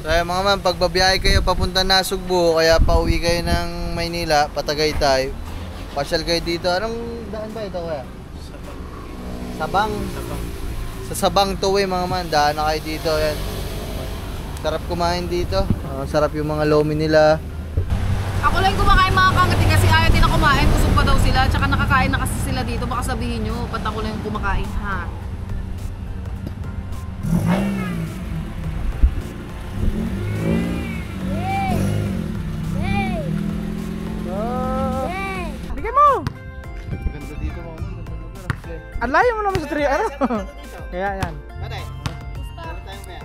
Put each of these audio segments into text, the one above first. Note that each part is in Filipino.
Kaya mga man, pagbabiyahe kayo papunta na Sugbo, kaya pauwi kayo ng Maynila, Patagaytay, pasyal kayo dito. Anong daan ba ito kaya? Sabang. Sa Sabang Tuwi mga man, daan na kayo dito. Yan. Sarap kumain dito. Sarap yung mga lomi nila. Ako lang kumakain mga kangati kasi ayaw din na kumain. Busog pa daw sila. Tsaka nakakain na kasi sila dito. Baka sabihin nyo, ba't ako lang kumakain ha? Bigay mo! Ganda dito mga man, ganda lugar. Ang layo mo naman sa trio, ano? Kaya yan. Ate, meron tayong maya.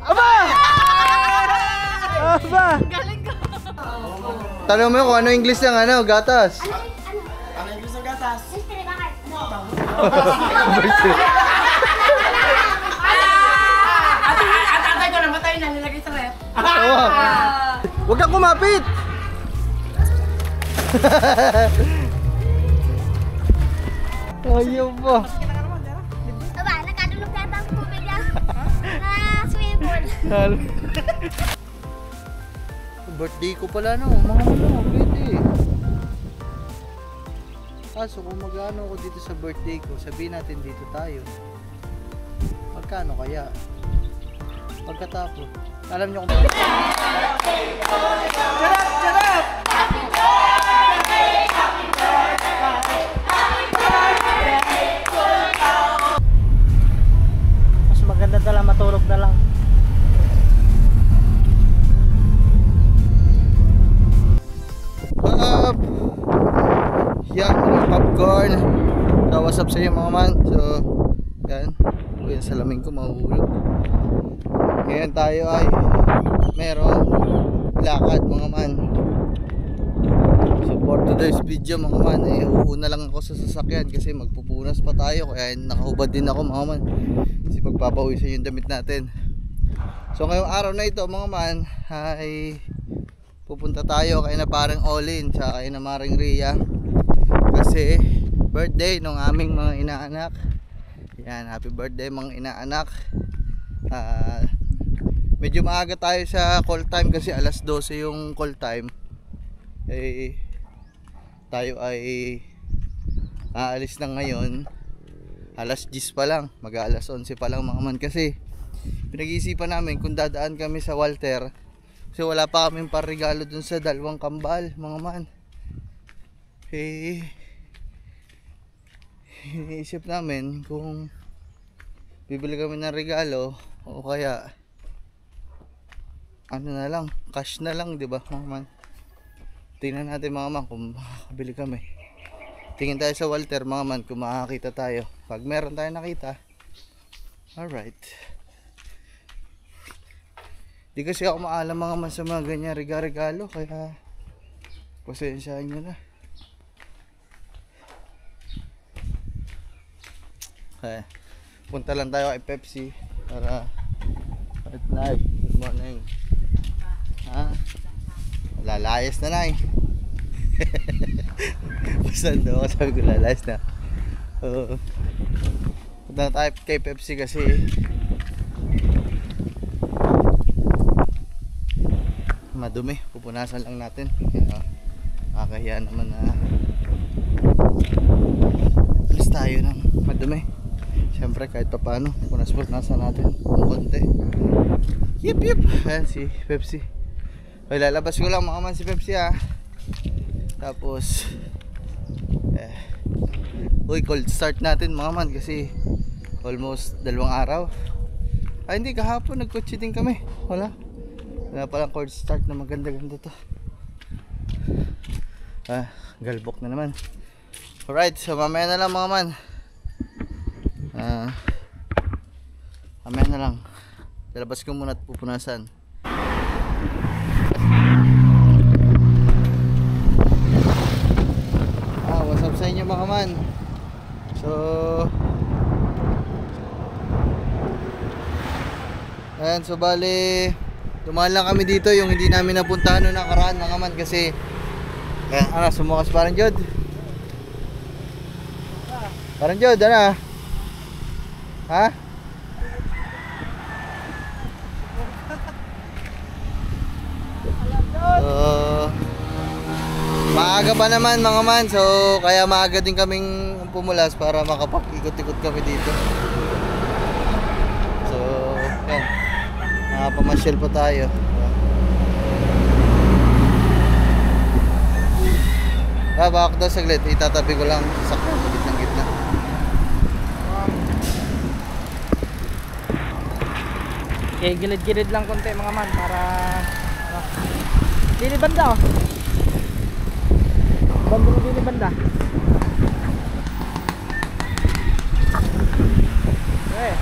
Aba! Aba! Galing ka! Tanong mo kung ano English ng ano, gatas. Ano yung gusto ng gatas? At atay ko namatay na nilagay sa rep. Huwag kang kumapit! Ayaw ba? Aba, nakadulog na ba ang tubig lang? Swimming pool. Birthday ko pala no, mga ano, pwede. Kaso kung mag-ano ko dito sa birthday ko, sabihin natin dito tayo. Magkano kaya? Pagkatapos, alam nyo kung... Mas maganda na lang, matulog na lang. Up! Yan, popcorn. So, what's up sa inyo mga man? So, yan. Uy, ang salamin ko mahuhulog. Ngayon tayo ay meron lakad mga man. So, for today's video mga man, uuna lang ako sa sasakyan kasi magpupunas pa tayo. Kaya nakahubad din ako mga man. Kasi magpapawisan yung damit natin. So, ngayong araw na ito mga man ay pupunta tayo kay na parang Olin sa kay na Maring Ria kasi birthday ng aming mga inaanak. Yan, happy birthday mga inaanak. Medyo maaga tayo sa call time kasi alas 12 yung call time. Tayo ay aalis na ngayon alas 10 pa lang, mag alas 11 pa lang mga man kasi pinag-iisipan namin kung dadaan kami sa Walter. Kasi wala pa kaming parregalo dun sa dalawang kambal mga man. Iniisip namin kung bibili kami ng regalo o kaya ano na lang, cash na lang, di ba mga man. Tingnan natin mga man kung makakabili kami. Tingin tayo sa Walter mga man kung makakita tayo. Pag meron tayo nakita, alright. Di kasi ako maalam mga man sa mga ganyan regalo kaya pasensyahan nyo na. Okay. Punta lang tayo kay Pepsi para at night. Good morning. Ha? Lalayas na nay. Basta daw ako sabi ko lalayas na. Punta tayo kay Pepsi kasi madumi, pupunasan lang natin. Kakahiya naman na alis tayo ng madumi. Siyempre kahit pa paano punas-punasan natin ng konti. Yip. Ayan si Pepsi. Okay, lalabas ko lang mga man si Pepsi ha. Tapos uy, cold start natin mga man kasi almost 2 araw. Ay hindi, kahapon nagkotse din kami. Wala palang cold start na maganda-ganda to. Galbok na naman. Alright, so mamaya na lang mga man. Mamaya na lang. Lalabas ko muna at pupunasan. What's up sa inyo mga man? So ayan, so bali dumaan lang kami dito yung hindi namin napuntahan noong nakaraan mga man kasi sumukas parang Jod. Parang Jod, ano? Ha? Maaga pa naman mga man, so kaya maaga din kaming pumulas para makapag-ikot-ikot kami dito. So, yan. Nakapamasyal pa tayo. Baka daw saglit, itatabi ko lang sa gitna. Okay, gilid-gilid lang konti mga man para ano. Dili banda oh. Banda dili banda. Eh.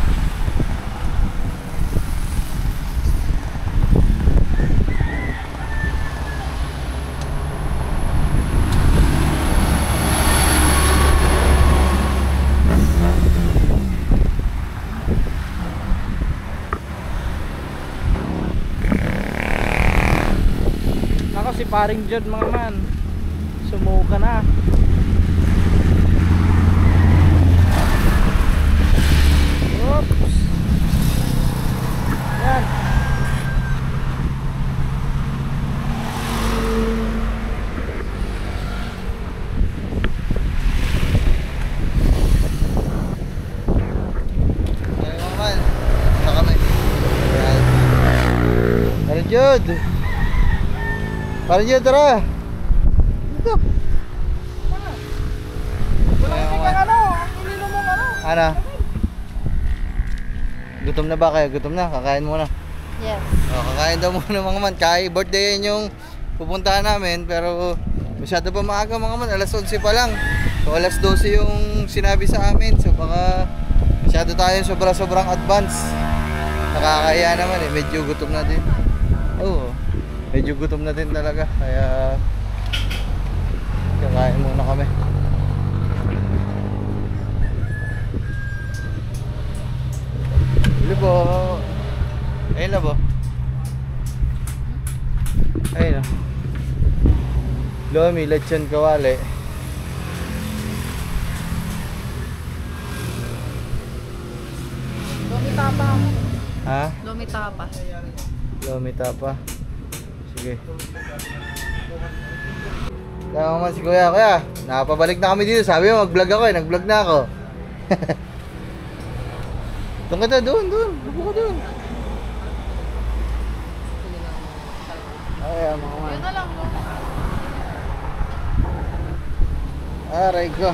Nako si paring Jod mga man. Sumuka na. Oops. Yan. Ay mga man, na kami. Yan. Parang Jod! Parang Jod, tara! Dito! Ay mga man. Ano? Ang ililo mo ano? Ano? Gutom na ba kayo? Gutom na? Kakain muna. Yes. Kakain daw muna mga man. Kahit birthday yun yung pupuntahan namin, pero masyado pa maaga mga man. Alas 11 pa lang. So alas 12 yung sinabi sa amin. So baka masyado tayo sobrang advance. Nakakaya naman eh. Medyo gutom na din. Oo. Medyo gutom na din talaga. Kaya kakain muna kami. Huli po. Ayun na po. Ayun na. Lomi, lechon kawali. Lomitapa. Ha? Lomitapa. Lomi tapa. Sige. Tama man si Kuya. Kuya, nakapabalik na kami dito. Sabi mo mag-vlog ako eh. Nag-vlog na ako. Doon ka doon. Upo ka doon. Ay, mga man. Yan na lang. No? Aray ko.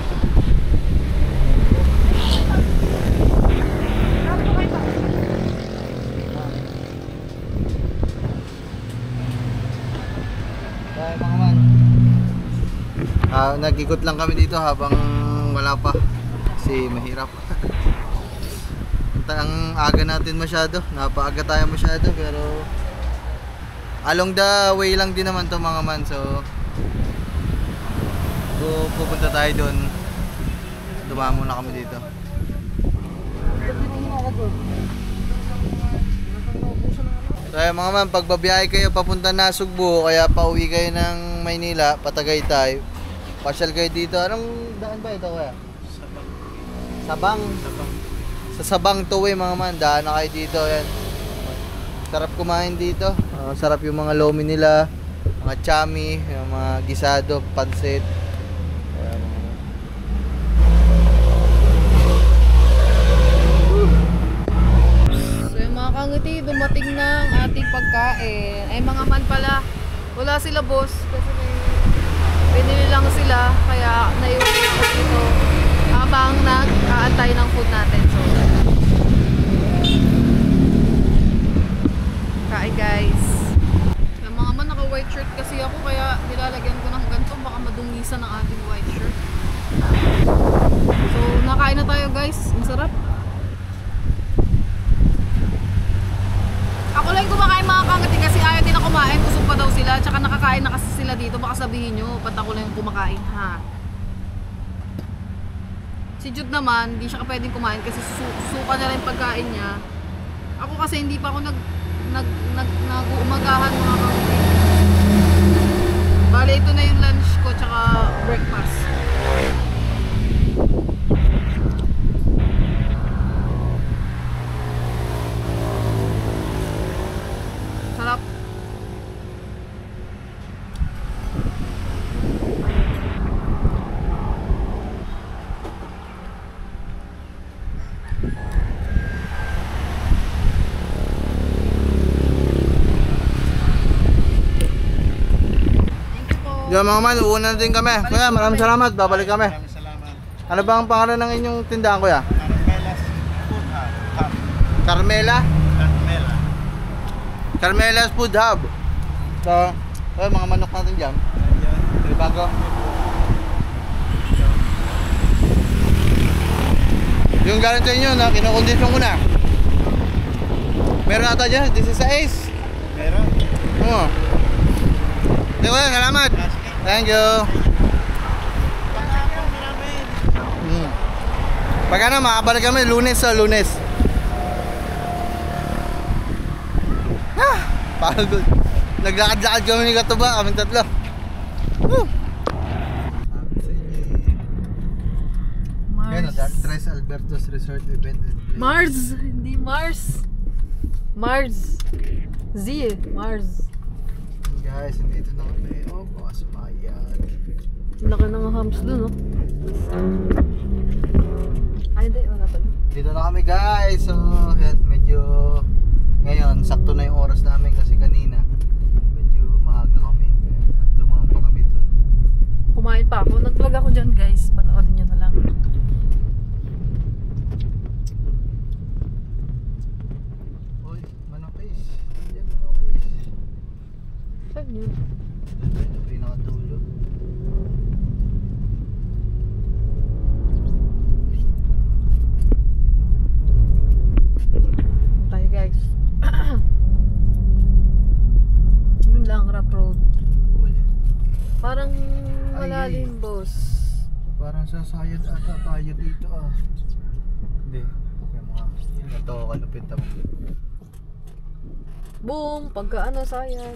Ay, mga man. Nag-ikot lang kami dito habang wala pa. Kasi mahirap. Ang aga natin masyado. Napaaga tayo masyado pero along the way lang din naman to mga man. So pupunta tayo doon. Dumaan muna kami dito. So ayun, mga man, pagbabiyahe kayo papunta na Sugbo, kaya pauwi kayo ng Maynila, Patagaytay, pasyal kayo dito. Anong daan ba ito kuya? Sabang. Sa Sabang Tuwi mga man, daan na kayo dito. Yan. Sarap kumain dito. Sarap yung mga lomi nila, mga chami, yung mga gisado, pansit. So yung mga kangiti, dumating na ang ating pagkain. Ay mga man pala, wala sila boss. Kasi may binili lang sila, kaya naiwan ako dito habang nag-aantay ng food natin. So, kain guys. Yung mga man, naka-white shirt kasi ako, kaya nilalagyan ko ng ganito, baka madungisan ang ating white shirt. So, nakain na tayo guys. Ang sarap. Ako lang kumakain mga kangati kasi ayaw din na kumain. Busog pa daw sila. Tsaka nakakain na kasi sila dito. Baka sabihin nyo, ba't ako lang kumakain ha? Si Jude naman, hindi siya pwedeng kumain kasi suka na rin pagkain niya. Ako kasi hindi pa ako nag-uumagahan mga kangati. Bale, ito na yung lunch ko tsaka breakfast. Sarap. Yung mga man, uuna din kami. Kuya, maraming salamat. Babalik kami. Maraming salamat. Ano ba ang pangalan ng inyong tindahan, kuya? Carmela's Food Hub. Carmela? Carmela. Carmela's Food Hub. So, mga manok natin dyan. Ayan. Bago. Yung galing sa inyo na kinokondisyon ko na. Meron ata dyan, 16. Meron. Oo. Hindi ko yan, salamat. Thank you. Pag ano, makabalik kami Lunes sa Lunes. Pagod. Naglakad-lakad kami ni Katuba, kami tatlo. Yan, Tres Albertos Resort Event. Mars, hindi Mars. Mars. Z, Mars. Guys, nandito na kami. Oh, bukas mayan. Laki ng hams dun, no? Ay, hindi, wala pa. Dito na kami guys. So, yan, medyo ngayon, sakto na yung oras namin kasi kanina medyo maaga kami. Kaya dumaan pa kami dun. Kumain pa ako. Nag-vlog ako dyan, guys. Panoodin nyo na lang. Uy, manokis. Yan, manokis. Saan yun? Ito pinakatulog. Tayo, guys. Yun lang, rough road. Uy, Parang malalim, boss. parang sasayad ata tayo dito ah. Hindi. Yung mga ito kalupit ako. Boom! Pagka ano, sayad.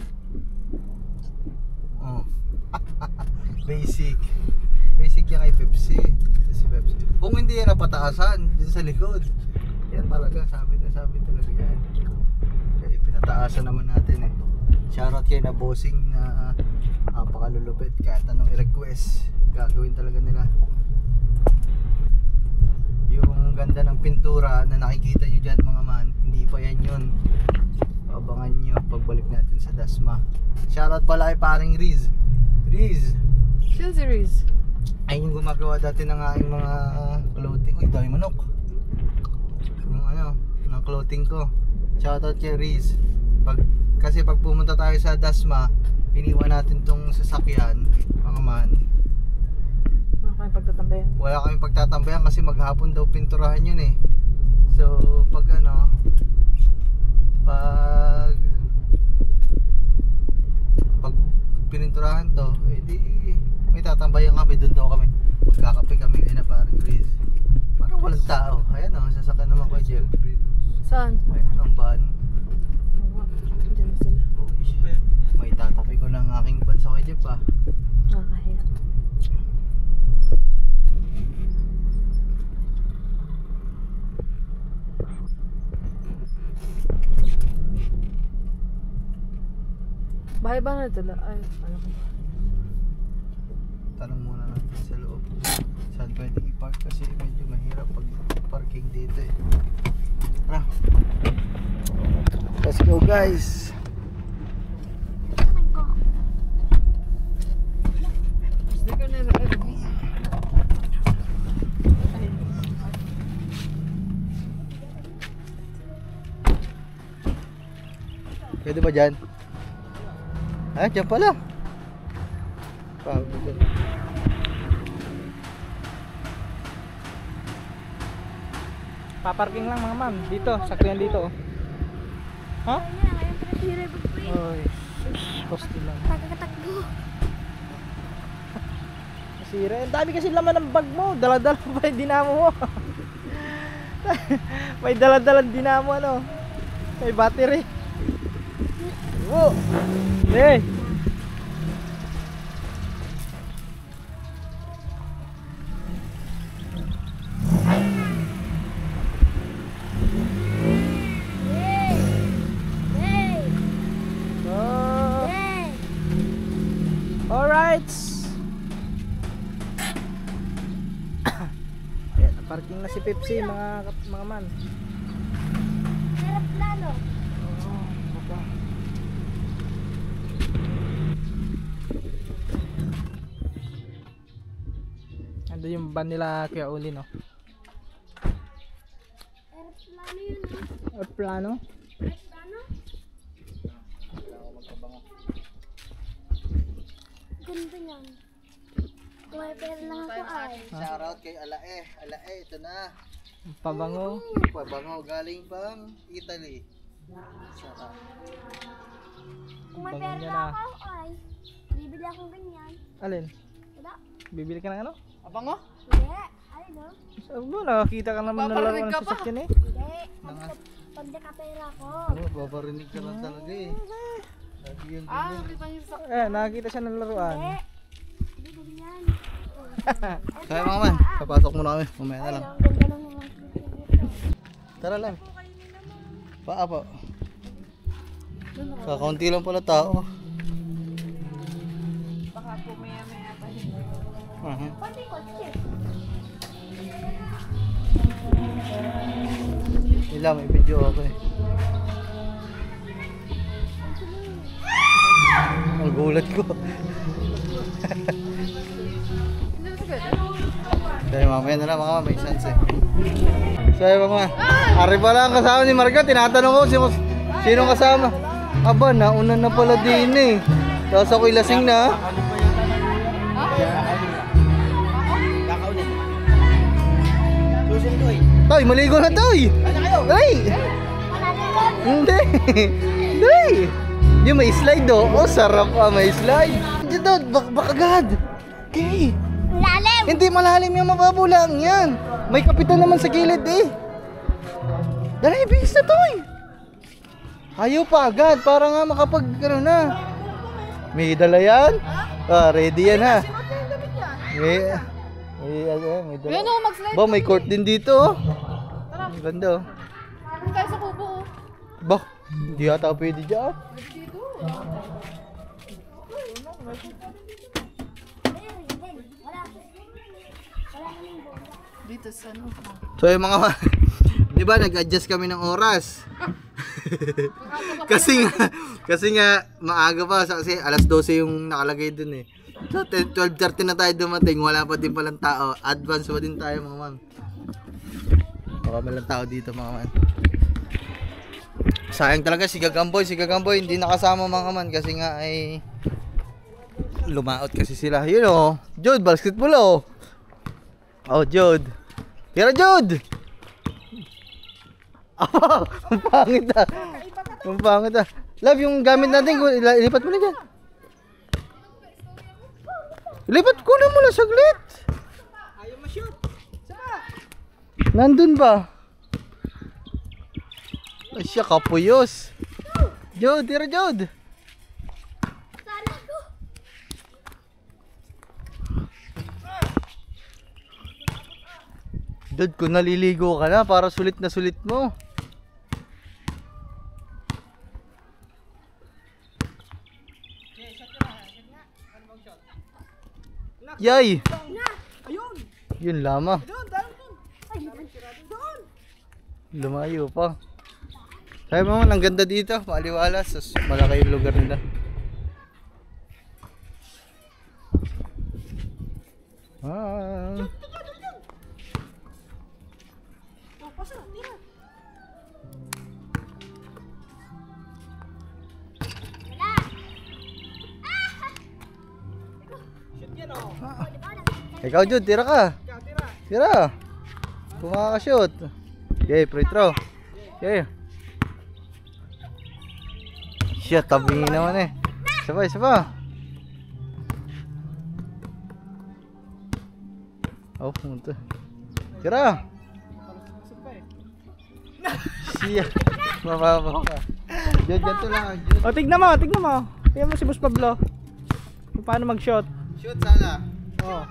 Oh. Basic. Basic yan kay Pepsi. Si Pepsi. Kung hindi yan napataasan din sa likod. Yan talaga, sabi talaga yan. Kaya pinataasan naman natin eh. Shoutout kay na bossing na pakalulupit. Kahit anong i-request, gagawin talaga nila. Yung ganda ng pintura na nakikita nyo dyan mga man, hindi pa yan yun. Abangan nyo pagbalik natin sa Dasma. Shoutout pala kay paring Riz. Riz! Chill series. Ay yung gumagawa dati ng aking mga clothing. Uy, dami manok. Yung ano, ng clothing ko. Shoutout kay Riz. Kasi pag pumunta tayo sa Dasma, iniwan natin tong sasakyan, mga man. Wala kayong pagtatambayan. Wala kaming pagtatambayan kasi maghapon daw pinturahan yun eh. So, pag ano, pag pininturahan to, edi may tatambayan kami, dun daw kami. Magkakape kami, ay na parang Chris. Parang walang tao. Ayan o, sasakyan naman ko Jeff. Saan? Ayan ang van. Diyan na sila. Uy, may tatapi ko lang aking van sa kay Jeff ah. Nakakahiya. Bahay ba na dala? Ay, ano ko. Tanong muna natin sa loob. Saan pwede i-park kasi medyo mahirap pag parking dito eh. Tara. Let's go guys. Sticker na yung FB. Pwede ba dyan? Ah, dyan pala. Paparking lang mga ma'am. Dito, sakyan dito. Ha? Oy, costi lang. Pagkakatakbo. Masira. Ang dami kasi laman ng bag mo. Dala-dala pa yung dinamo mo. May dala-dalang dinamo ano. May battery. Whoa. Hey. Alright. Ayan, parking na si Pepsi mga man. Aeroplano. Doon yung van nila Kuya Uli, no? Aeroplano yun, ah. Aeroplano? Aeroplano? Ganda yan. Kung may pera lang ako ay. Shoutout kay Alae. Alae, ito na. Pabango. Pabango galing pang Italy. Shoutout. Kung may Bango pera niya lang na. ako ay. Bibili akong ganyan. Alin? Wala. Bibili ka ng ano? Abango? Hindi. Ay, no? Sabi mo, nakakita ka naman ng Paparinig laruan ka ng pa. sasakyan eh. Hindi. Pag nakapera ko. Oh, babarinig ka lang talaga eh. Lagi yun Ah, din. kita niyo sa... Nakakita siya ng laruan. Hindi. Hindi ganyan. Kaya mga man, papasok muna kami. Mamaya na lang. Ang ganda lang naman. Tara lang. Paa po. Kakaunti lang pala tao. Baka po maya-maya pa. Pati kotse. Nila, may video ako eh. Ang gulat ko. Kaya mamaya na lang mga may chance eh. So yung mga ari pala ang kasama ni Marga. Tinatanong ko sino kasama. Aba, nauna na pala din eh. Tapos ako'y lasing na. Toy, maligo na Toy! Ay! Hindi! Hindi! Yung may slide oh. Oh, sarap ah, may slide. Dito, bakagad. Okay. Lalim. Hindi malalim yung mababaw lang yan. May kapitan naman sa gilid eh. Dali, bilis na Toy! Ayaw pa agad para nga makapag ano na. May dala yan? Ah, ready yan ha. May dala. Yan o, mag-slide. Ba, may court din dito oh. Ang ganda oh. Kung tayo sa kubo oh. Ba, hindi yata pwede dyan. Dito sa ano. So yung mga di ba nag-adjust kami ng oras? kasi nga maaga pa kasi alas 12 yung nakalagay dun eh. So 12:30 na tayo dumating, wala pa din palang tao. Advance pa din tayo mga man. Marami lang tao dito mga man. Sayang talaga si Gagamboy hindi nakasama mga man kasi nga ay lumaot kasi sila. Yun oh, Jude, basketball oh. Oh, Jude. Tira, Jude! Oh, ang pangit ah. Ang pangit ah. Love, yung gamit natin, ilipat mo na dyan. Ilipat ko na muna saglit. Ayaw ma-shoot. Nandun ba? Ay siya, kapuyos. Jude, tira, Jude. Jude, kung naliligo ka na, para sulit na sulit mo. Yay! Yun lamang. Lumayo pa. Sabi mo, ang ganda dito, maliwalas, malaki yung lugar nila. Ah. Ikaw Jude, tira ka. Tira. Kung makaka-shoot. Okay, free throw. Okay. Shit, tabingin naman eh. Isa pa. Oh, pumunta. Tira. Siya. Mababaw ka. Jude, ganito lang. Jude. O, tignan mo. Tignan mo si Boss Pablo. Kung paano mag-shot. Shoot sana. Oh.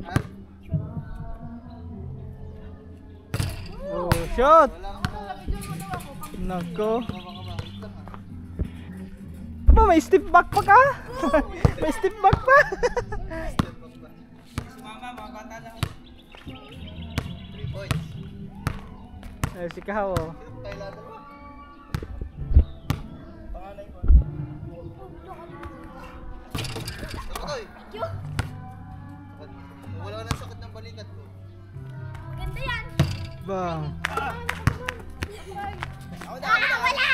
Ha? Oh, shot. Nako. Aba, may step back pa ka? May step back pa? Mama, mga bata lang. 3 points. Ay, si Kahaw. Oh. Wala ka ng sakit na Bang. Wala!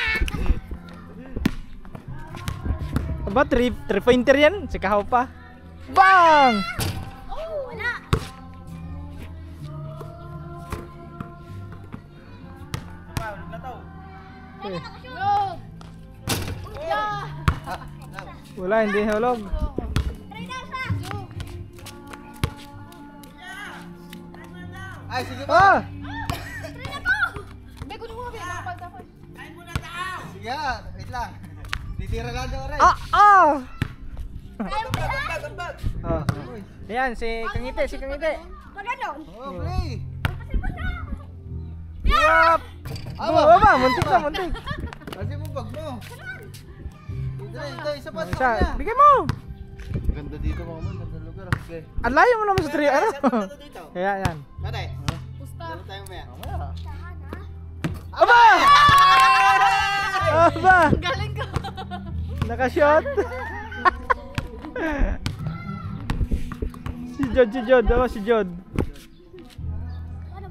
Aba, 3-pointer yan. Si Kahaw pa. Bang! Wala! Eh, Go! Yeah! wala, hindi hulog. Try daw sa! Ay, sige ba? Ah! Try na po! Hindi, kunin mo nga pinapal ako. Sige, wait lang. Titira lang daw rin. Ah! Ah! Ayaw mo na! Oh. Ayan, si Kangite, si Kangite. Pag ano? Oh, play. Kasi mo na! Yup! Baba, muntik na, muntik. Kasi mo bag mo. Ito, isa pa. Isa, bigay mo! Ganda dito mga man, ganda lugar. Okay. Ang layo mo naman sa 3, ano? dito. Kaya yan. Tatay, Pusta. dito tayo maya. Tahan ha? Aba! Aba! Galing ka. Nakashot! si Jod, oh, si Jod.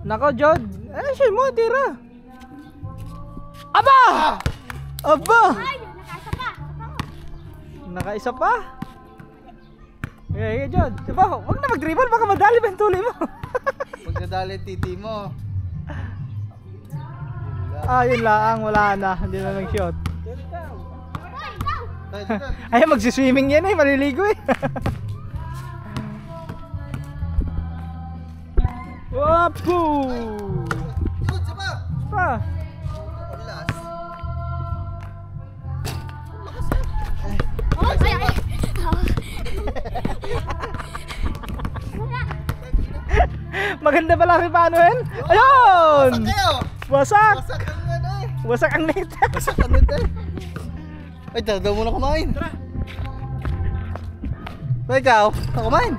Nako, Jod. Eh, siya mo, tira. Aba! Aba! Ay! Nakaisa pa! Nakaisa pa? Okay, Jod. Diba, huwag na mag-dribble, baka madali ba yung tuloy mo? Pagkadali titi mo. Ah, yun lang, wala na. Hindi na nag-shot. Hoy! Go! Tayo dito. Ay, magsiswimming yan eh, maliligo eh. Wapo! Yun, isa pa. Pa! Last. Oh! Ay! Ay! Maganda pala rin paano yan? Ayun! Wasak kayo. Wasak! Wasak ang ano eh. Wasak ang net. Wasak ang net eh. Ay, daw muna kumain. Ay, ikaw. Kumain.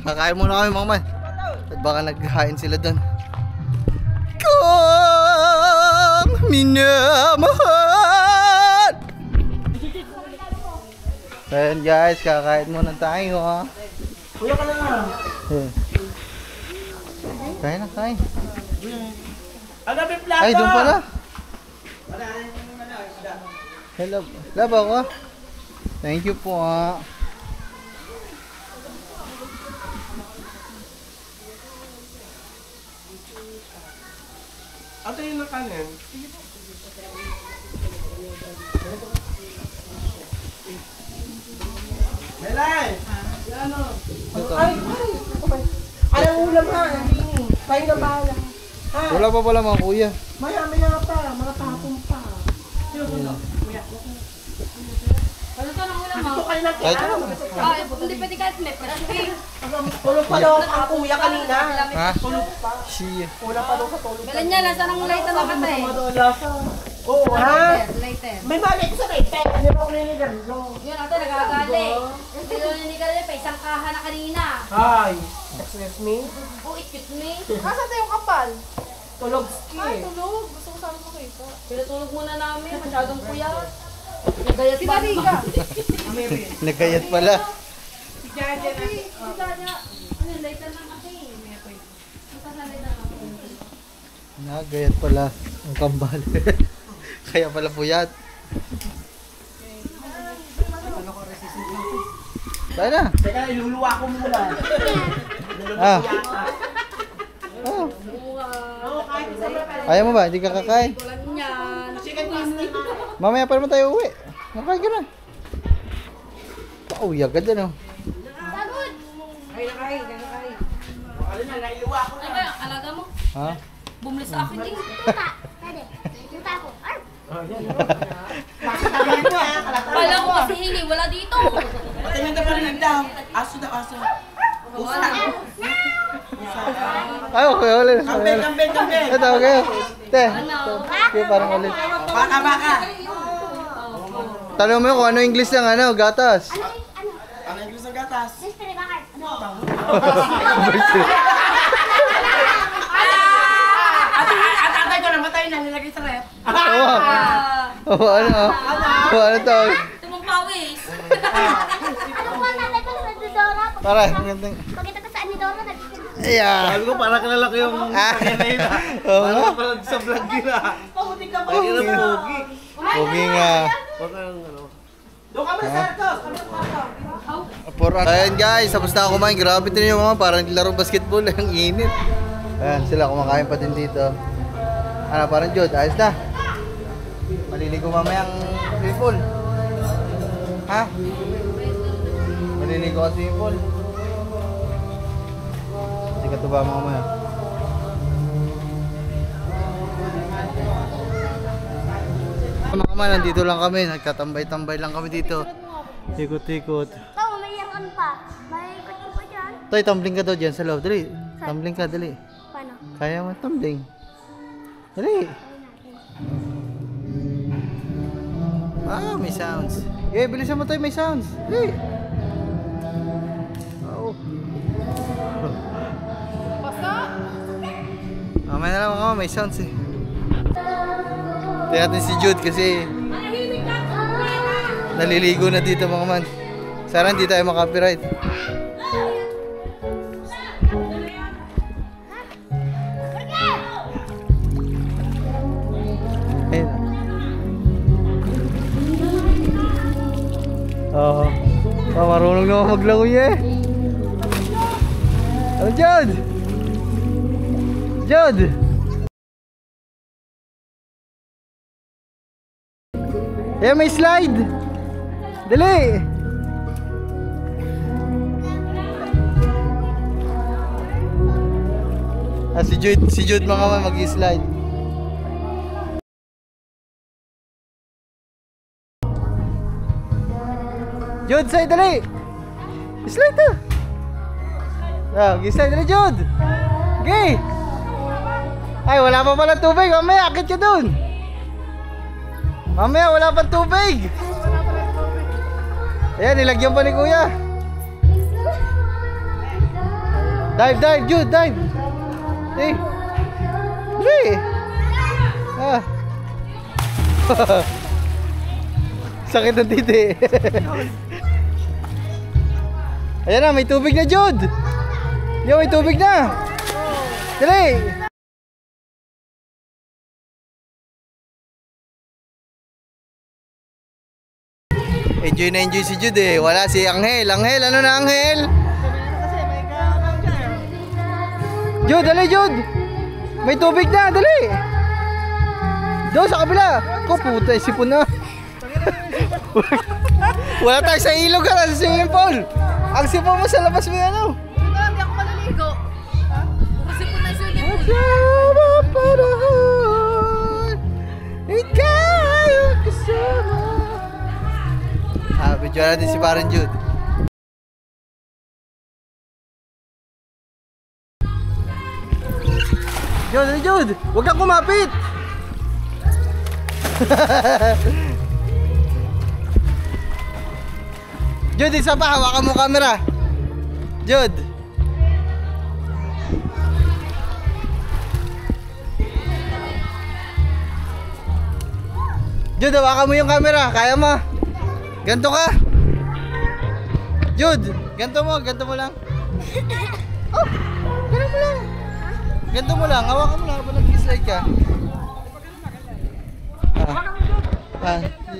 Kakain muna kami mga man. At baka naghahain sila doon. Kung minamahal. Ayan guys, kakain muna tayo ha. Kuya ka na nga. Ayan. Kain na, kain. Hanapin plato! Ay, doon pala. Hello. Labo ko. Thank you po ha. Ito yung nakanin. Melay! Ano? Ito. Anong ulam ha? Tayo na bahala. Ha? Wala pa pala mga kuya. Maya-maya pa. Mga tapong pa. Ano to ng ulam mo? Ito kayo lang Kahit kaya. ano. Ah, hindi pwede kahit may plastic. Tulog pa daw ang kuya kanina. Ha? Tulog pa. Siya. Wala pa daw sa tulog. Galan niya, nasa nang lighter na katay. Lasa. Oo ha? Lighter. May mali ko sa rete. Hindi mo ako niligarlo. Yun, ate, nagagali. Hindi ko nanigali pa, isang kaha na kanina. Hi. Excuse me. Oh, excuse me. Asa tayo yung kapal? Tulog Ay, ski. tulog. Gusto ko sana makita. Pinatulog muna namin, masyadong puyat. Nagayat pa. Pinariga. Nagkayat pala. Si Jaja. Ano, lighter lang kasi. Punta sa lighter lang. Nagayat pala ang kambal. Kaya pala puyat. Tayo na. Teka, iluluwa ko muna. Ah. Oh. Ayaw mo ba? Hindi ka kakain? Walang yan. Mamaya pa naman tayo uwi. Makain ka na. Pauwi agad ano. Pagod! Ay, nakain, nakain. Ano na, nailuwa ko Ano ba yung alaga mo? Ha? Bumili sa akin din. Tuta! Pwede. Tuta ako. Ay! Kala ko kasi hili, wala dito. Tingnan na parinig daw. Aso daw, aso. Ay, okay, ulit. Kambing, kambing, kambing. Ito, okay. Te, okay, parang ulit. Baka, baka. Tanong mo kung ano English ng ano, gatas. Ano? Ano yung gusto ng gatas? Siyempre, bakit? Ano? At atay ko namatay na, nilagay sa rep. Oh, ano? Oh, ano to? Tumang pawis. Ano po ang tatay ko sa Dora? Tara, gandang. Pagkita ko sa Anidora, nagkikita. Yeah. Sabi ko, parang kilala ko yung kanina yun. Oo nga. Parang pala sa vlog nila. Pamuti ka pa. Ay, yun ang pogi. Pogi nga. Huwag kang ano. Doon kami sa Santos. Kami sa Santos. Ayan guys, tapos na ako kumain. Grabe din yung mga parang laro basketball. Ang init. Ayan sila, kumakain pa din dito. Ano, parang Jod, ayos na. Maliligo mamaya ang swimming pool. Ha? Maliligo ang swimming pool. Hindi ka tuba mamaya. Mga man, nandito lang kami. Nagtatambay-tambay lang kami dito. Ikot-ikot. Oh, may yan pa. May ikot pa dyan. Toy, tumbling ka daw dyan sa loob. Dali. Tumbling ka, dali. Paano? Kaya mo tumbling. Dali. Ah, may sounds. Eh, bilisan mo Toy, may sounds. Dali. Oo. Basta! Mamaya na lang ako, may sounds eh. Tingnan natin si Jude kasi naliligo na dito mga man. Sana hindi tayo makapiright. Ayun. Oo. Marunong na ako maglangoy eh. Oh, Jude! Jude! Eh, may slide! Dali! Ah, si Jude mga man mag-slide. Jude, slide dali! Slide to! Ah, slide dali Jude! Okay! Ay, wala pa pala tubig. Mamaya, akit ka dun! Mamaya, wala pang tubig! Ayan, nilagyan pa ni Kuya. Dive, Jude, dive! Hey! Dali! Ah! Sakit ng titi. Ayan na, may tubig na Jude! Yo, may tubig na! Dali! Enjoy na enjoy si Jude eh. Wala si Angel. Angel, ano na Angel? Jude, dali Jude! May tubig na, dali! Doon sa kabila! Ko puta, sipon na. Wala tayo sa ilog ka sa swimming pool. Ang sipon mo sa labas mo yan oh. Hindi ako maliligo. Ha? Kasi po na yung swimming pool. Sama panahon, ikaw yung kasama. Ah, video natin si parang Jude. Jude! Huwag kang kumapit! Jude, isa pa, hawakan mo camera. Jude! Jude, hawakan mo yung camera. Kaya mo? Ganto ka? Jude, ganto mo lang. Oh, ganun mo lang. Ganto mo lang, hawakan mo lang habang nag-slide ka.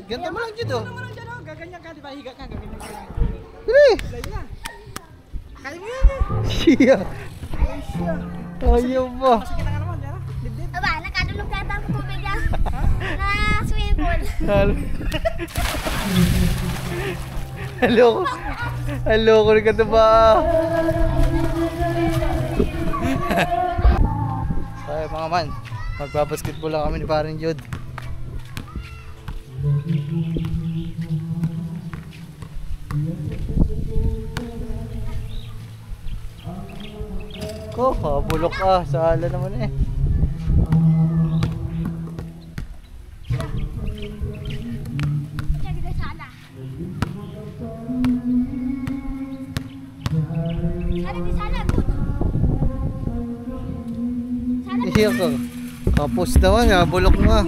Ganto mo lang Jude oh. Gaganyan ka, di ba? Higa ka, gaganyan ka. Dali! Kaya mo yan eh. Siya! Ayaw ba? Masakit na naman, di ba? Dibdib. Aba, nakadulog ka ba ang tubig yan? Na swimming pool. Hello ko rin ka na ba? Ay mga man, magbabasketball lang kami ni parang Jude. Ko, bulok ka, sala naman eh. Diyan kita sana. Sana di sana, good. Sana di Iya ka. Kapos naman ha, bulok mo ha.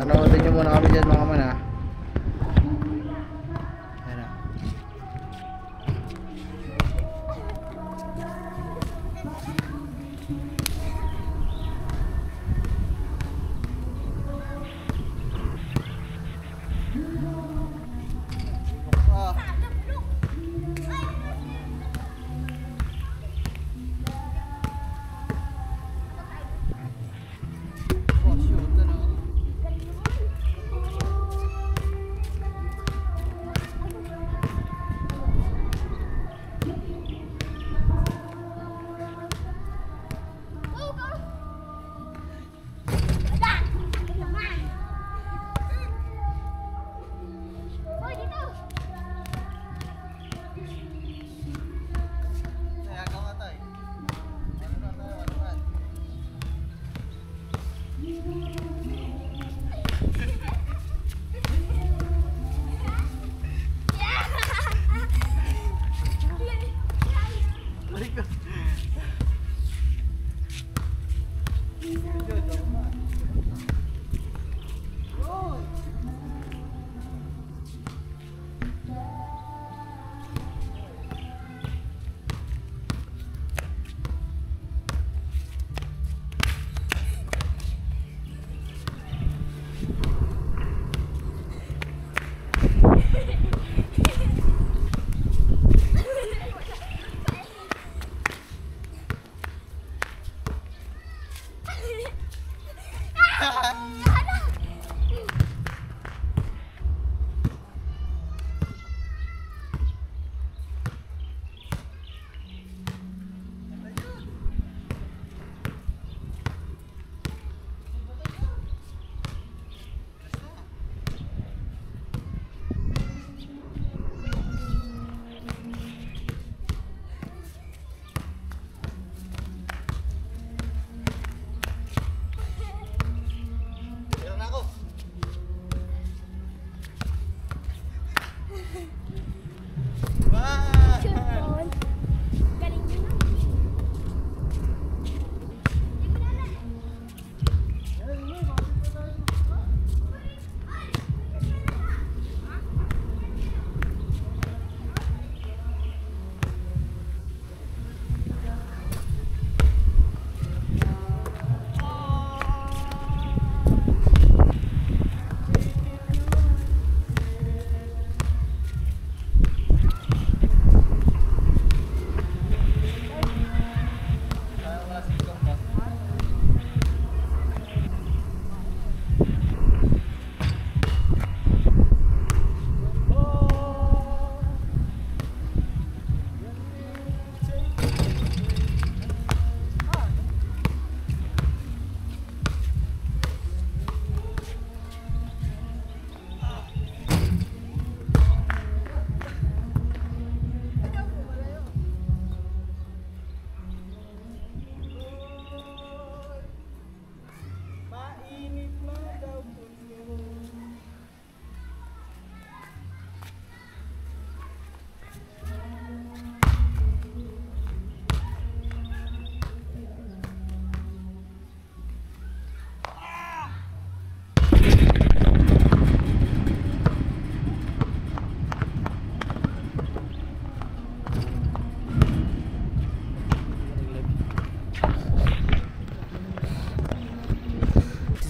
Ano din yung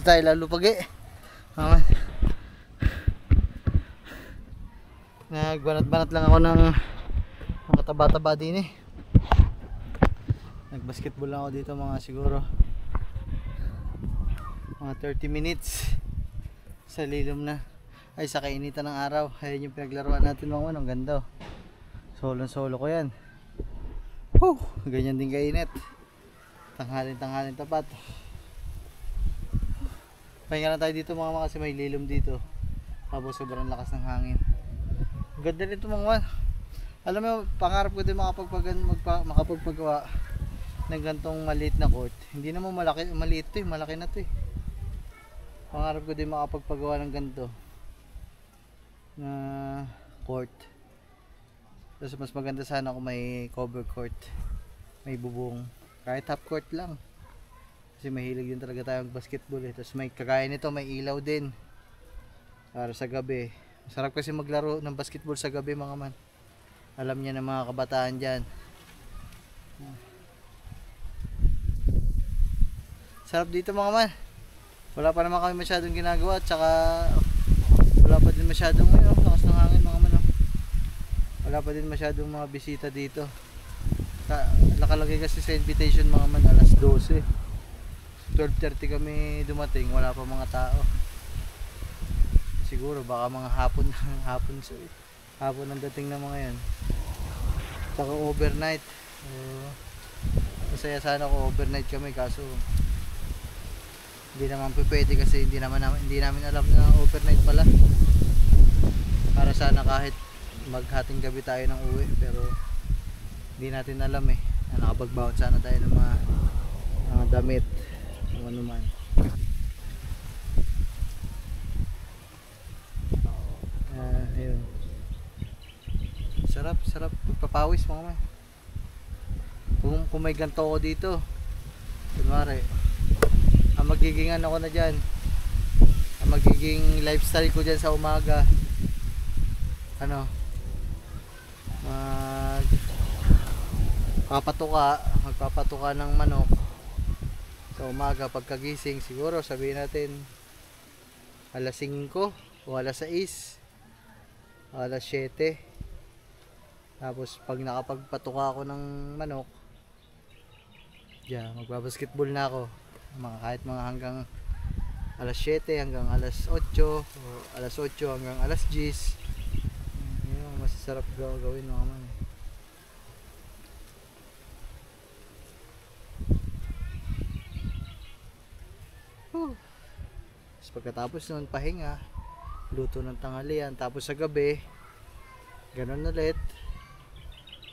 tayo lalupag eh. Nagbanat-banat lang ako ng mga taba-taba din eh. Nagbasketball lang ako dito mga siguro mga 30 minutes sa lilom na. Ay, sa kainitan ng araw. Ayan yung pinaglaruan natin mga man. Ang ganda. Solo ko yan. Whew, ganyan din kainit. Tanghalin tapat. Pahinga lang tayo dito mga man kasi may lilom dito. Tapos sobrang lakas ng hangin. Ganda nito mga man. Alam mo, pangarap ko din makapagpagawa ng gantong maliit na court. Hindi naman maliit to eh, malaki na to eh. Pangarap ko din makapagpagawa ng ganito na court. Tapos mas maganda sana kung may cover court, may bubong, kahit half court lang. Kasi mahilig din talaga tayong basketball eh. Tapos may kagaya nito, may ilaw din para sa gabi. Masarap kasi maglaro ng basketball sa gabi mga man. Alam niya ng mga kabataan dyan. Sarap dito mga man. Wala pa naman kami masyadong ginagawa at saka wala pa din masyadong lakas ng hangin mga man. Wala pa din masyadong mga bisita dito. Nakalagay kasi sa invitation mga man alas 12. 12:30 kami dumating, wala pa mga tao. Siguro baka mga hapon ang dating ng mga yan. Saka overnight. Masaya sana ko overnight kami kaso hindi naman pwede kasi hindi namin alam na overnight pala. Para sana kahit maghating gabi tayo ng uwi pero hindi natin alam eh. Nakapagbaon sana tayo ng mga damit o ano man. Ayun. Sarap pagpapawis mga man. Kung may ganto ako dito, kunwari ang magiging ano ko na dyan, ang magiging lifestyle ko dyan sa umaga, magpapatuka ng manok sa umaga pagkagising. Siguro sabihin natin alas 5 o alas 6 o alas 7. Tapos pag nakapagpatuka ako ng manok magbabasketball na ako kahit mga hanggang alas 7 hanggang alas 8 o alas 8 hanggang alas 10. Yun, masasarap gawin mga man. Tapos pagkatapos nun pahinga, luto ng tanghalian, tapos sa gabi ganun ulit.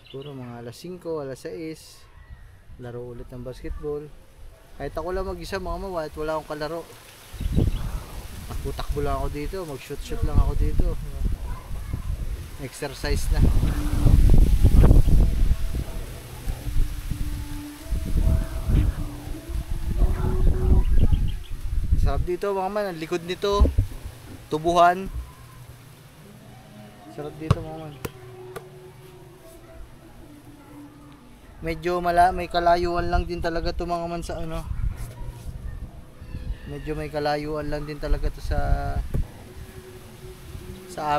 Siguro mga alas 5, alas 6 laro ulit ng basketball. Kahit ako lang mag-isa mga mama at wala akong kalaro, takbo lang ako dito, mag-shoot lang ako dito. Exercise na. Sarap dito mga man, ang likod nito tubuhan. Sarap dito mga man. Medyo may kalayuan lang din talaga to mga man sa medyo may kalayuan lang din talaga to sa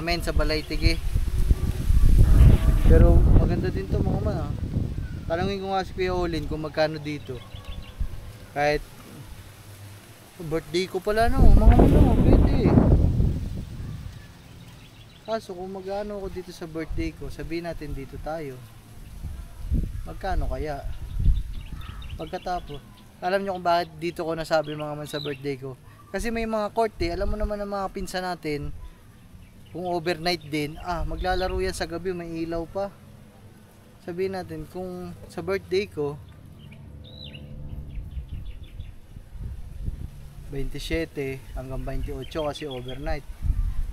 amin sa Balaytigi. Pero maganda din to mga man. Tanungin ko nga si Kuya Olin kung magkano dito. Kahit birthday ko pala mga man pwede. Kaso kung magano ako dito sa birthday ko, sabihin natin dito tayo. Magkano kaya? Pagkatapos, alam nyo kung bakit dito ko nasabi mga man sa birthday ko? Kasi may mga court alam mo naman ng mga pinsan natin, kung overnight din, maglalaro yan sa gabi, may ilaw pa. Sabihin natin, kung sa birthday ko, 27 hanggang 28 kasi overnight.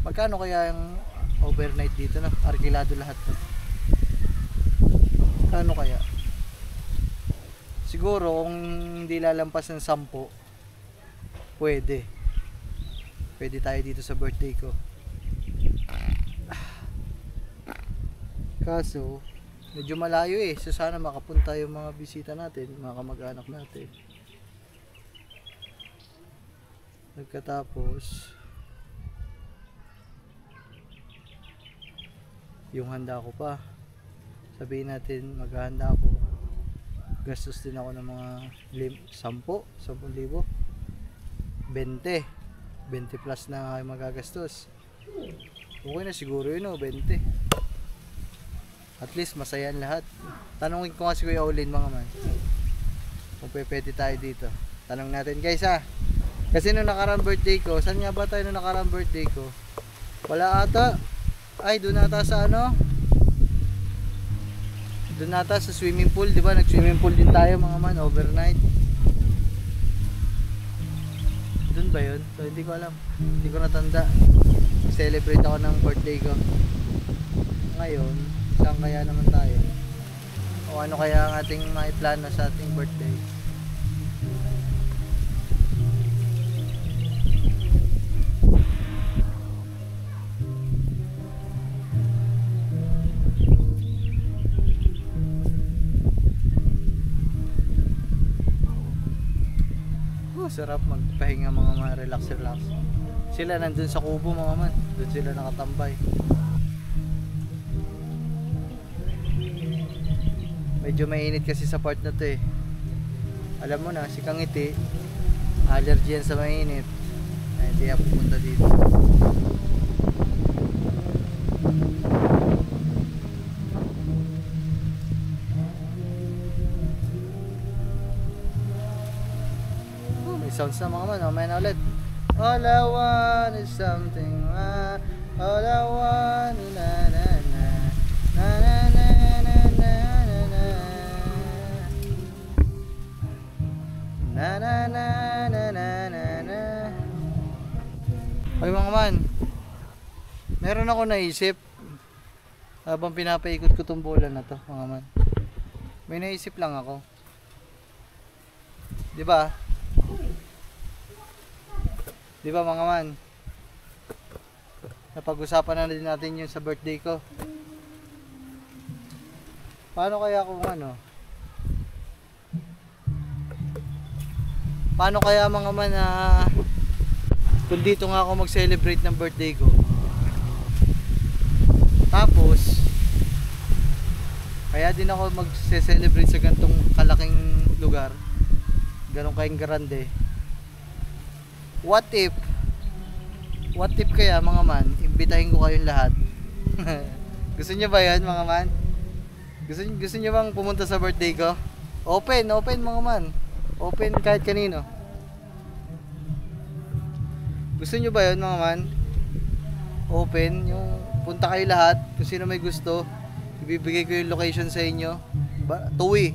Magkano kaya yung overnight dito na? Arkilado lahat to. Ano kaya? Siguro kung hindi lalampas ng 10, pwede tayo dito sa birthday ko. Kaso medyo malayo so sana makapunta yung mga bisita natin, mga kamag-anak natin. Pagkatapos yung handa ko pa, sabihin natin maghahanda ako, gastos din ako ng mga 10,000, 20 plus na kayo magagastos. Okay na siguro yun, 20. At least masaya ang lahat. Tanungin ko nga si Kuya Olin mga man, kung pwede tayo dito. Tanong natin guys ha. Kasi nung nakarang birthday ko, saan nga ba tayo nung nakarang birthday ko? Wala ata. Ay, doon ata sa ano? Doon ata sa swimming pool, di ba? Nag-swimming pool din tayo mga man, overnight. Doon ba yun? So, hindi ko alam. Hindi ko natanda. Celebrate ako ng birthday ko. Ngayon, saan kaya naman tayo? O ano kaya ang ating maiplano sa ating birthday? Sarap magpahinga mga relax. Sila nandun sa kubo mga man. Doon sila nakatambay. Medyo mainit kasi sa part na to eh. Alam mo na, si Kangiti, allergy yan sa mainit. Ay, hindi ako pupunta dito. Sounds na mga man, mamaya na ulit. All I want is something, all I want, na na na na na na na na na na na na na. Hoy mga man, meron ako naisip habang pinapaikot ko tong bola na to mga man. May naisip lang ako, di ba? Di ba mga man? Napag-usapan na din natin yung sa birthday ko. Paano kaya kung ano? Paano kaya mga man kung dito nga ako mag-celebrate ng birthday ko? Tapos kaya din ako mag-celebrate sa ganitong kalaking lugar, ganong kaing grande. What if kaya mga man, imbitahin ko kayong lahat? Gusto niyo ba yan mga man? Gusto niyo bang pumunta sa birthday ko? Open mga man. Open kahit kanino. Gusto niyo ba yun mga man? Open, yung punta kayo lahat. Kung sino may gusto, ibibigay ko yung location sa inyo. Tuwi,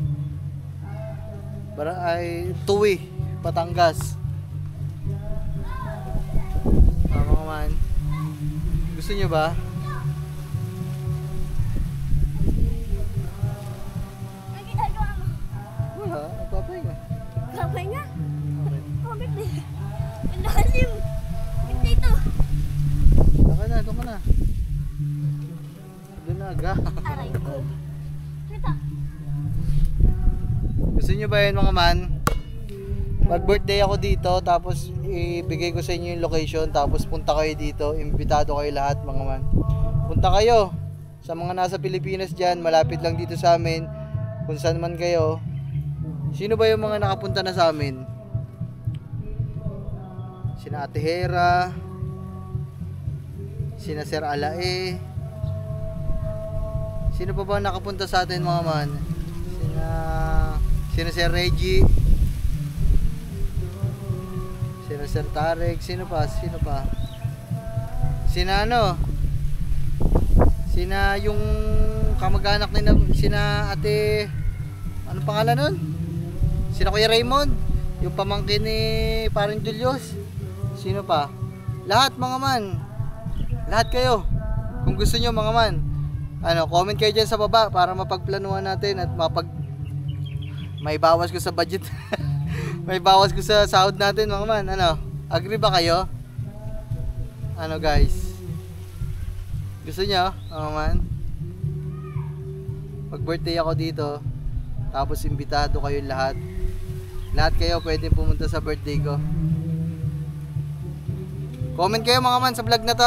Batangas. Mga man, gusto nyo ba? Ang ginagawa mo? Wala, nagpapahinga. Kapay nga. Okay. Bakit na? Ang lalim. Hindi ito. Doon ka na. Doon na, aga. Aray ko. Ito. Gusto nyo ba yun mga man? Mag-birthday ako dito, tapos ibigay ko sa inyo yung location, tapos punta kayo dito, imbitado kayo lahat mga man. Punta kayo sa mga nasa Pilipinas dyan, malapit lang dito sa amin, kung saan man kayo. Sino ba yung mga nakapunta na sa amin? Sina Ate Hera, sina Sir Alae, sino pa ba nakapunta sa atin mga man? Sina Sir Reggie, sina Sir Tarek, sino pa? Sina ano? Sina yung kamag-anak nila, sina Ate, anong pangalan nun? Sina Kuya Raymond, yung pamangkin ni Parang Julius. Sino pa? Lahat mga man. Lahat kayo. Kung gusto nyo mga man, comment kayo dyan sa baba para mapagplanuhan natin at may bawas ko sa budget. May bawas ko sa sahod natin mga man. Agree ba kayo? Guys? Gusto nyo mga man? Pag birthday ako dito, tapos imbitado kayo lahat. Lahat kayo pwede pumunta sa birthday ko. Comment kayo mga man sa vlog na to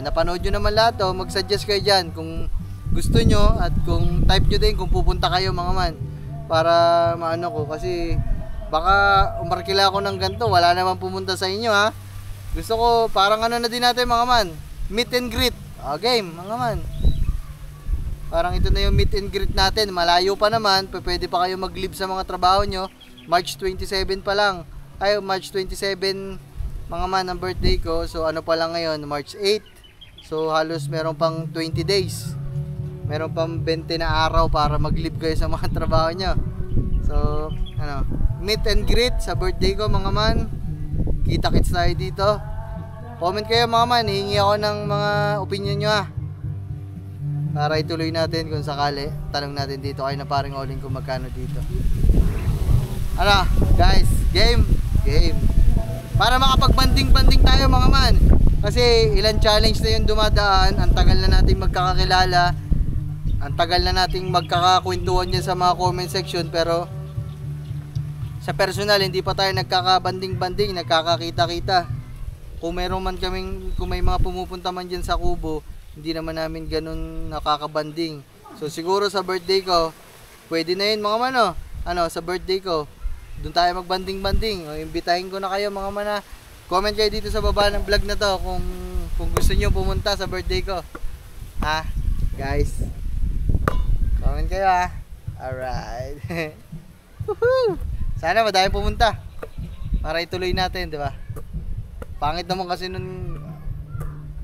napanood nyo naman lahat to. Mag-suggest kayo dyan kung gusto nyo at kung type nyo din kung pupunta kayo mga man. Para maano ko kasi baka umarkila ako ng ganito, wala naman pumunta sa inyo Gusto ko parang ano na din natin mga man, meet and greet. Game mga man. Parang ito na yung meet and greet natin. Malayo pa naman, pwede pa kayo mag-leave sa mga trabaho nyo. March 27 pa lang. March 27 mga man ang birthday ko. So ano pa lang ngayon, March 8. So halos meron pang 20 days. Meron pang 20 na araw para mag-leave kayo sa mga trabaho nyo. So meet and greet sa birthday ko mga man. Kita-kits tayo dito. Comment kayo mga man, hihingi ako ng mga opinion nyo para ituloy natin kung sakali. Tanong natin dito kayo na paring Oling kung magkano dito. Guys, game. Para makapag-banding-banding tayo mga man. Kasi ilang challenge na yung dumadaan. Ang tagal na nating magkakakilala. Ang tagal na nating magkakakwentuhan dyan sa mga comment section. Pero sa personal, hindi pa tayo nagkakabanding-banding, nagkakakita-kita. Kung may mga pumupunta man dyan sa Kubo, hindi naman namin ganun nakakabanding. So siguro sa birthday ko, pwede na yun mga mano. Sa birthday ko, doon tayo magbanding-banding. Imbitahin ko na kayo mga mana. Comment kayo dito sa baba ng vlog na to kung gusto nyo pumunta sa birthday ko. Guys. Comment kayo Alright. Sana madami pumunta para ituloy natin, di ba? Pangit naman kasi nun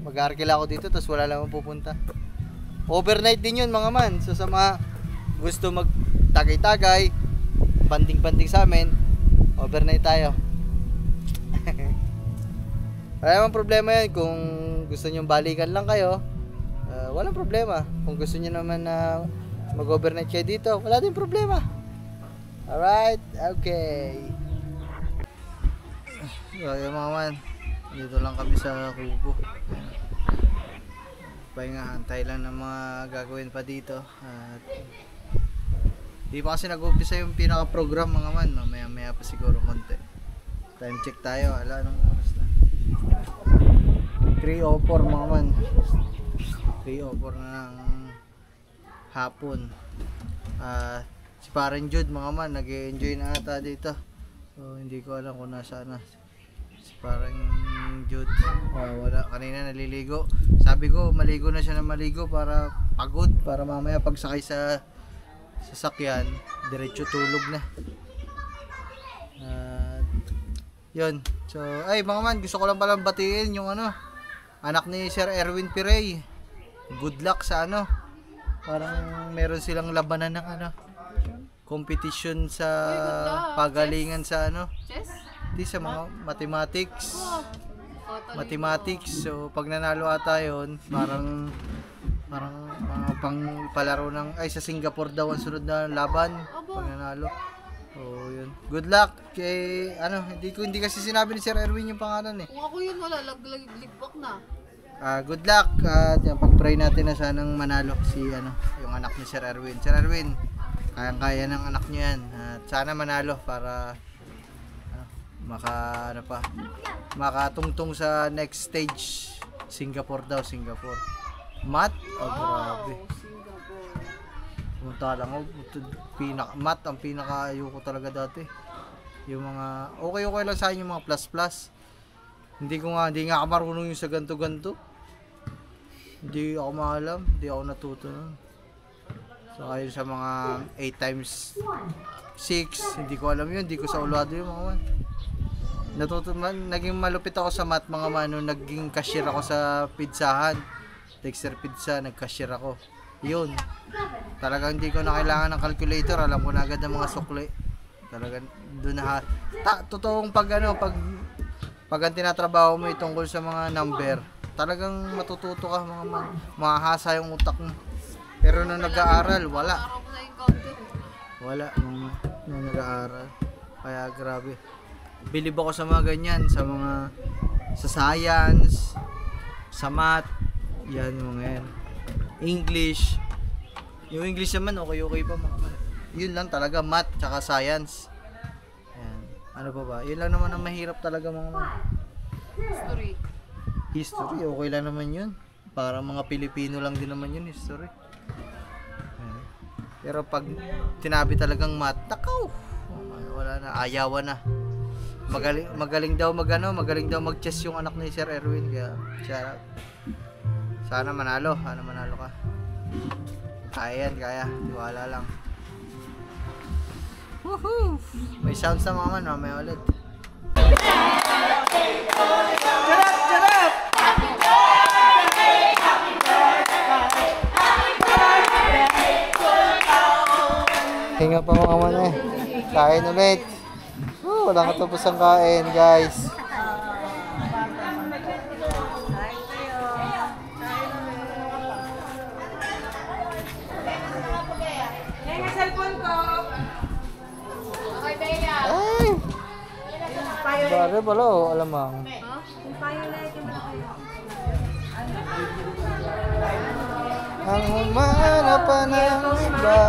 mag-arkila ako dito tapos wala lang pupunta. Overnight din yun mga man. So sa mga gusto mag-tagay-tagay, banding-banding sa amin, overnight tayo. Wala namang problema yun. Kung gusto nyo balikan lang kayo, walang problema. Kung gusto nyo naman na mag-overnight kayo dito, wala din problema. Alright, okay. So yung mga man, dito lang kami sa Kubo. Pahinga, antay lang ng mga gagawin pa dito. At di pa kasi nag-umpisa yung pinaka-program mga man. Maya pa siguro konti. Time check tayo. Anong oras na? 3:04 mga man. 3:04 na ng hapon. Si Parang Jude mga man, nag-enjoy na ata dito. So hindi ko alam kung nasaan na si Parang Jude. Wala, kanina naliligo. Sabi ko maligo na siya na maligo para pagod, para mamaya pagsakay sa sasakyan diretso tulog na. Yun. So ay mga man, gusto ko lang palang batiin yung anak ni Sir Erwin Pirey. Good luck sa parang meron silang labanan ng competition sa pagalingan sa Chess? di sa mga mathematics. So pag nanalo ata yun, parang mga pang palaro ng sa Singapore daw ang sunod na laban pag nanalo. Oh, yun. Good luck kay hindi kasi sinabi ni Sir Erwin yung pangalan Kung ako yun wala, ligbak na. Good luck at pag-pray natin na sanang manalo si yung anak ni Sir Erwin. Sir Erwin, kayang-kaya ng anak niyo yan. At sana manalo para makatungtong sa next stage. Singapore daw, Singapore. Math? Grabe. Singapore. Punta lang ako. Math ang pinaka-ayoko talaga dati. Yung mga, okay lang sa akin yung mga plus. Hindi nga ako marunong yung sa ganto-ganto. Hindi ako maalam, hindi ako natuto nun. So ayun sa mga 8 times 6, hindi ko alam yun, hindi ko sa ulado yun mga man. Naging malupit ako sa math mga man nung naging cashier ako sa pizzahan. Dexter Pizza, nag-cashier ako. Yun. Talagang hindi ko na kailangan ng calculator, alam ko na agad ang mga sukli. Talagang doon na totoong pag ang tinatrabaho mo tungkol sa mga number, talagang matututo ka mga man. Mahahasa yung utak mo. Pero nung nag-aaral, wala. Nung nag-aaral. Kaya grabe. Bilib ako sa mga ganyan, sa science, sa math, yan mga yan. English. Yung English naman, okay pa mga man. Yun lang talaga, math, tsaka science. Ano pa ba? Yun lang naman ang mahirap talaga mga man. History. History, okay lang naman yun. Para mga Pilipino lang din naman yun, history. Pero pag tinabi talagang math, takaw! Wala na, ayawan na. Magaling daw mag-chess yung anak ni Sir Erwin. Kaya, sana manalo ka. Ayan, kaya. Tiwala lang. Woohoo! May sounds na mga man, mamaya ulit. Hinga pa mga man eh. Kain ulit. Walang katapos ang kain, guys. Ay! Bare pala oh, alamang. Ang humanap pa ng iba.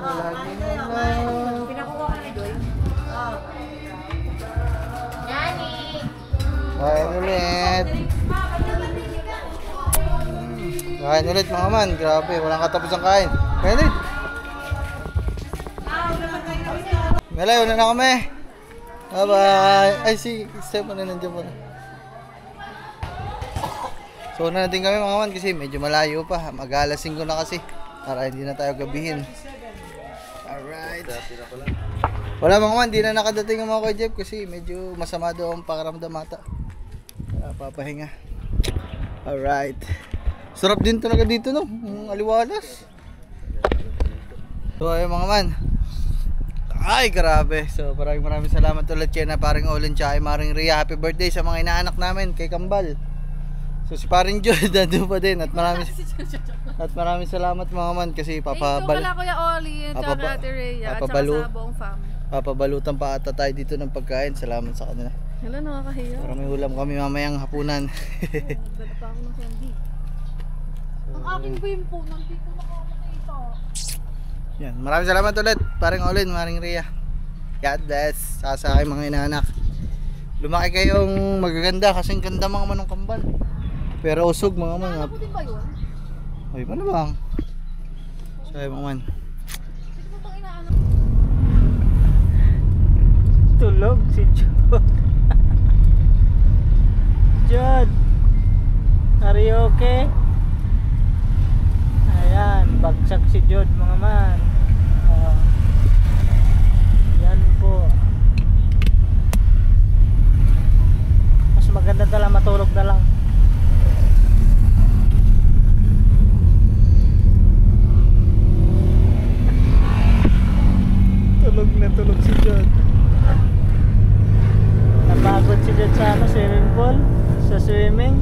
Lagi naman. Kain ulit. Kain ulit mga man. Grabe, walang katapos ang kain. Kain ulit. Melay, una na kami. Bye-bye. Ay, si Steph, nandiyan pala. So, una na din kami mga man kasi medyo malayo pa. Mag-alas 5 na kasi. Para hindi na tayo gabihin. Alright. Wala mga man, di na nakadating ang mga kay Jeff kasi medyo masama daw ang pakiramdam ata. Papahinga. Alright. Sarap din talaga dito no, ang aliwalas. So ayun mga man. Ay grabe. So maraming salamat ulit kay na paring Olin tsaka ay maring Rhea. Happy birthday sa mga inaanak namin kay Kambal. So si paring Joy nandun pa din at maraming salamat mga man kasi Thank you pala Kuya Oli at Ate Rhea at saka sa buong family. Papabalutan pa ata tayo dito ng pagkain. Salamat sa kanila. Hala, nakakahiya. Para may ulam kami mamayang hapunan. Dala pa ako ng candy. Ang aking game po, nandito nakakakita. Yan, maraming salamat ulit. Paring Olin, maring Rhea. God bless. Sa aking mga inaanak. Lumaki kayong magaganda kasing ganda mga manong Kambal. Pero usog mga man. Ano din ba yun? Ay, paano bang? Sabi mga man. Sino mo itong inaanak? Tulog si Jod. Jod, are you okay? Ayan, bagsak si Jod mga man. Yan po. Mas maganda talaga matulog na lang. Tulog si Jod. Napagod si Jod sa swimming pool. Sa swimming.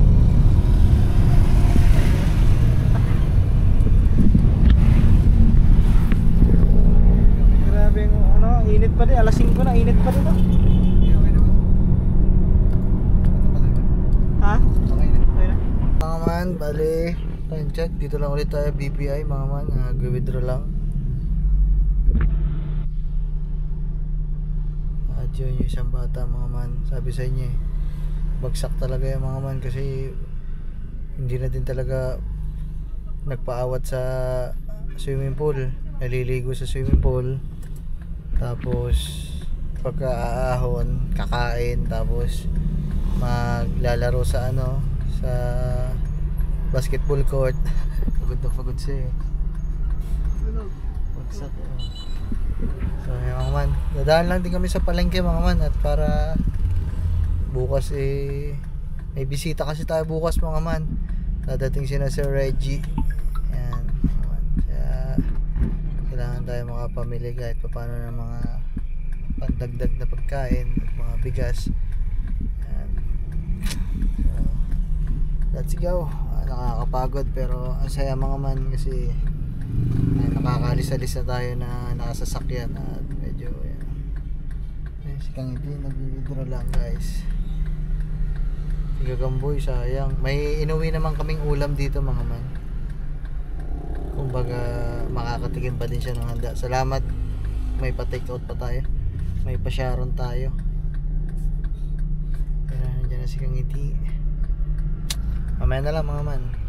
Grabe yung init pa din. Alas 5 na, init pa din. Ha? Okay na. Mga man, bali, time check. Dito lang ulit tayo, BPI mga man. Nag-withdraw lang. At yun yung isang bata mga man. Sabi sa inyo bagsak talaga yung mga man kasi hindi na din talaga nagpaawat sa swimming pool. Naliligo sa swimming pool. Tapos pagka aahon, kakain, tapos maglalaro sa sa basketball court. Pagod na pagod siya bagsak. So mga man, dadaan lang din kami sa palengke mga man at para bukas may bisita kasi tayo bukas mga man. Dadating sina Sir Reggie. Yan mga man. Kaya kailangan tayo makapamili kahit paano ng mga pandagdag na pagkain at mga bigas. Yan. So, let's go. Nakakapagod pero ang saya mga man kasi nakakalis-alis na tayo na nakasasakyan at medyo si Kang hindi nag-withdraw lang guys. Gagamboy sayang. May inuwi naman kaming ulam dito mga man. kumbaga makakatikim pa din siya ng handa. Salamat, may pa-take out pa tayo, may pa-sharon tayo. Pero nandiyan na si Kangiti. Mamaya na lang mga man.